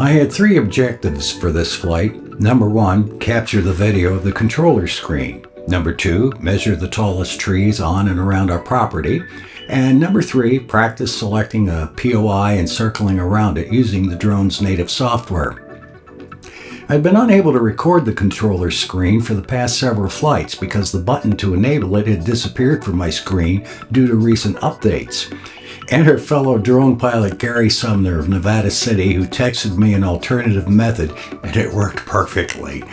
I had three objectives for this flight. Number one, capture the video of the controller screen. Number two, measure the tallest trees on and around our property. And number three, practice selecting a POI and circling around it using the drone's native software. I'd been unable to record the controller screen for the past several flights because the button to enable it had disappeared from my screen due to recent updates. Enter fellow drone pilot Gary Sumner of Nevada City, who texted me an alternative method, and it worked perfectly.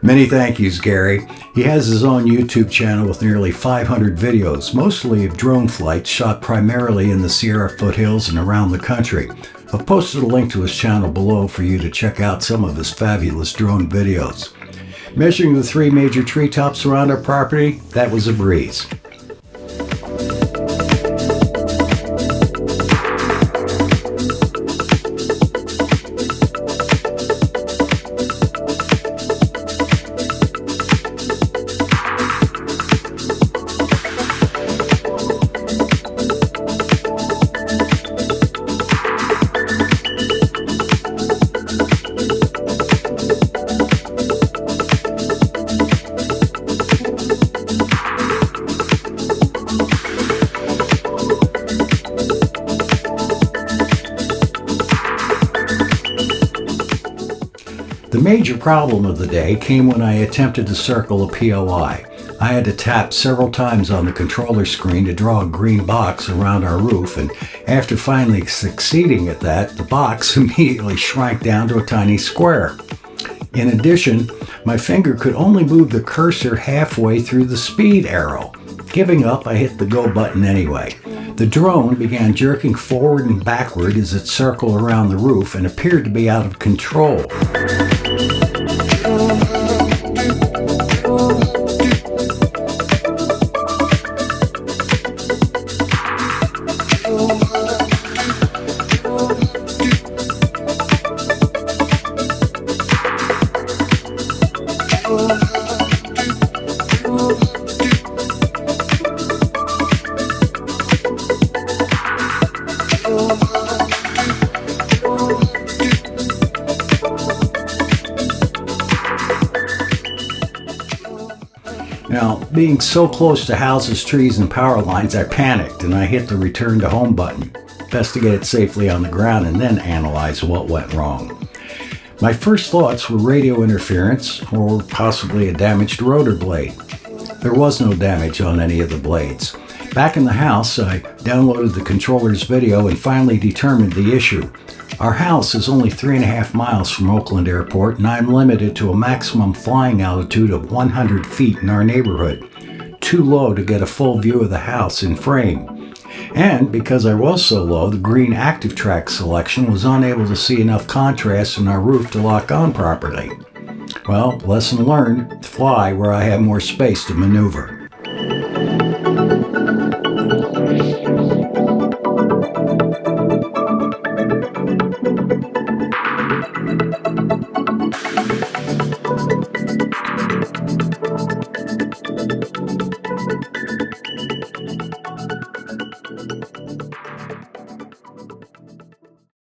Many thank yous, Gary. He has his own YouTube channel with nearly 500 videos, mostly of drone flights shot primarily in the Sierra foothills and around the country. I've posted a link to his channel below for you to check out some of his fabulous drone videos. Measuring the three major treetops around our property, that was a breeze. The major problem of the day came when I attempted to circle a POI. I had to tap several times on the controller screen to draw a green box around our roof, and after finally succeeding at that, the box immediately shrank down to a tiny square. In addition, my finger could only move the cursor halfway through the speed arrow. Giving up, I hit the go button anyway. The drone began jerking forward and backward as it circled around the roof and appeared to be out of control. Now, being so close to houses, trees, and power lines, I panicked and I hit the return to home button. Best to get it safely on the ground and then analyze what went wrong. My first thoughts were radio interference or possibly a damaged rotor blade. There was no damage on any of the blades. Back in the house, I downloaded the controller's video and finally determined the issue. Our house is only 3.5 miles from Oakland Airport, and I'm limited to a maximum flying altitude of 100 feet in our neighborhood, too low to get a full view of the house in frame. And because I was so low, the green active track selection was unable to see enough contrast in our roof to lock on properly. Well, lesson learned, fly where I have more space to maneuver.